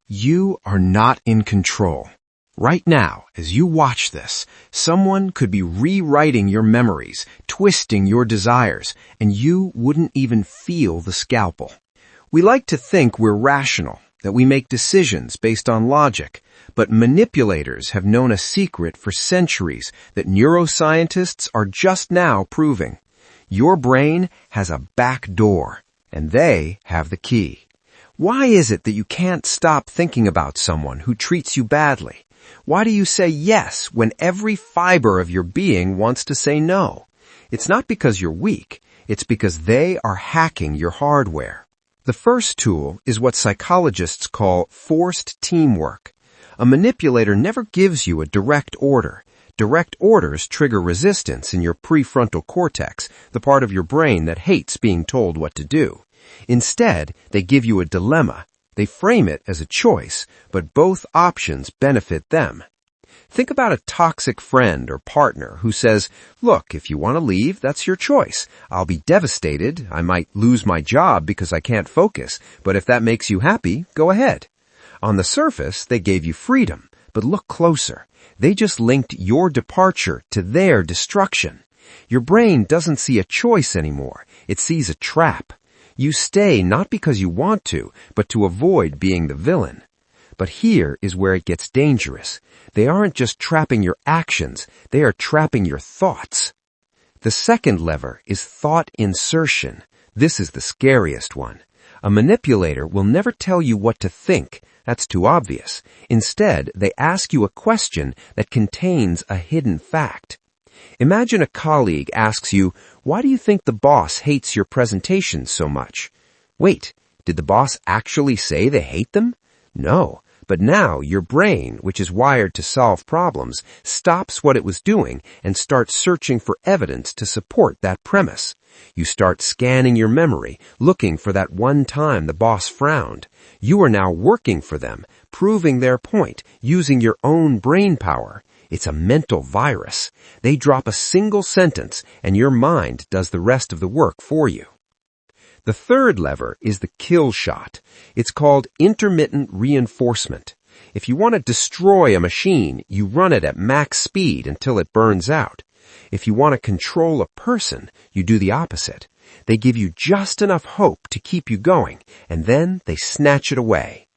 You are not in control. Right now, as you watch this, someone could be rewriting your memories, twisting your desires, and you wouldn't even feel the scalpel. We like to think we're rational, that we make decisions based on logic, but manipulators have known a secret for centuries that neuroscientists are just now proving. Your brain has a back door, and they have the key. Why is it that you can't stop thinking about someone who treats you badly? Why do you say yes when every fiber of your being wants to say no? It's not because you're weak. It's because they are hacking your hardware. The first tool is what psychologists call forced teamwork. A manipulator never gives you a direct order. Direct orders trigger resistance in your prefrontal cortex, the part of your brain that hates being told what to do. Instead, they give you a dilemma. They frame it as a choice, but both options benefit them. Think about a toxic friend or partner who says, "Look, if you want to leave, that's your choice. I'll be devastated. I might lose my job because I can't focus, but if that makes you happy, go ahead." On the surface, they gave you freedom, but look closer. They just linked your departure to their destruction. Your brain doesn't see a choice anymore. It sees a trap. You stay not because you want to, but to avoid being the villain. But here is where it gets dangerous. They aren't just trapping your actions, they are trapping your thoughts. The second lever is thought insertion. This is the scariest one. A manipulator will never tell you what to think. That's too obvious. Instead, they ask you a question that contains a hidden fact. Imagine a colleague asks you, "Why do you think the boss hates your presentations so much?" Wait, did the boss actually say they hate them? No, but now your brain, which is wired to solve problems, stops what it was doing and starts searching for evidence to support that premise. You start scanning your memory, looking for that one time the boss frowned. You are now working for them, proving their point, using your own brain power. It's a mental virus. They drop a single sentence, and your mind does the rest of the work for you. The third lever is the kill shot. It's called intermittent reinforcement. If you want to destroy a machine, you run it at max speed until it burns out. If you want to control a person, you do the opposite. They give you just enough hope to keep you going, and then they snatch it away.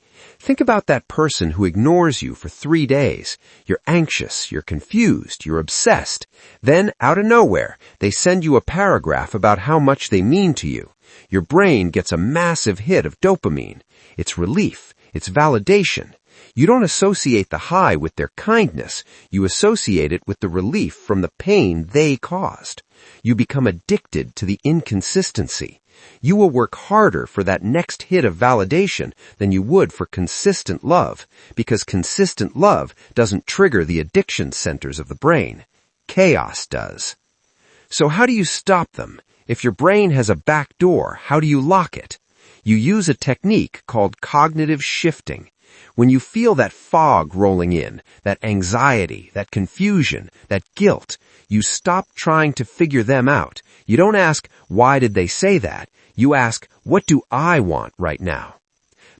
Think about that person who ignores you for 3 days. You're anxious, you're confused, you're obsessed. Then, out of nowhere, they send you a paragraph about how much they mean to you. Your brain gets a massive hit of dopamine. It's relief. It's validation. You don't associate the high with their kindness. You associate it with the relief from the pain they caused. You become addicted to the inconsistency. You will work harder for that next hit of validation than you would for consistent love, because consistent love doesn't trigger the addiction centers of the brain. Chaos does. So how do you stop them? If your brain has a back door, how do you lock it? You use a technique called cognitive shifting. When you feel that fog rolling in, that anxiety, that confusion, that guilt, you stop trying to figure them out. You don't ask, "Why did they say that?" You ask, "What do I want right now?"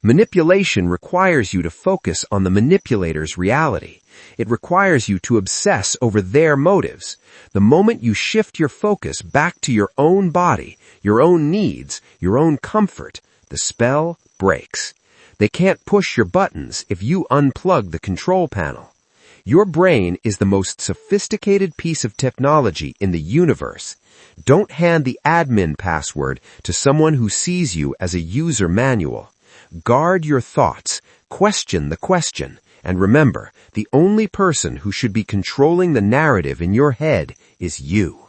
Manipulation requires you to focus on the manipulator's reality. It requires you to obsess over their motives. The moment you shift your focus back to your own body, your own needs, your own comfort, the spell breaks. They can't push your buttons if you unplug the control panel. Your brain is the most sophisticated piece of technology in the universe. Don't hand the admin password to someone who sees you as a user manual. Guard your thoughts, question the question, and remember, the only person who should be controlling the narrative in your head is you.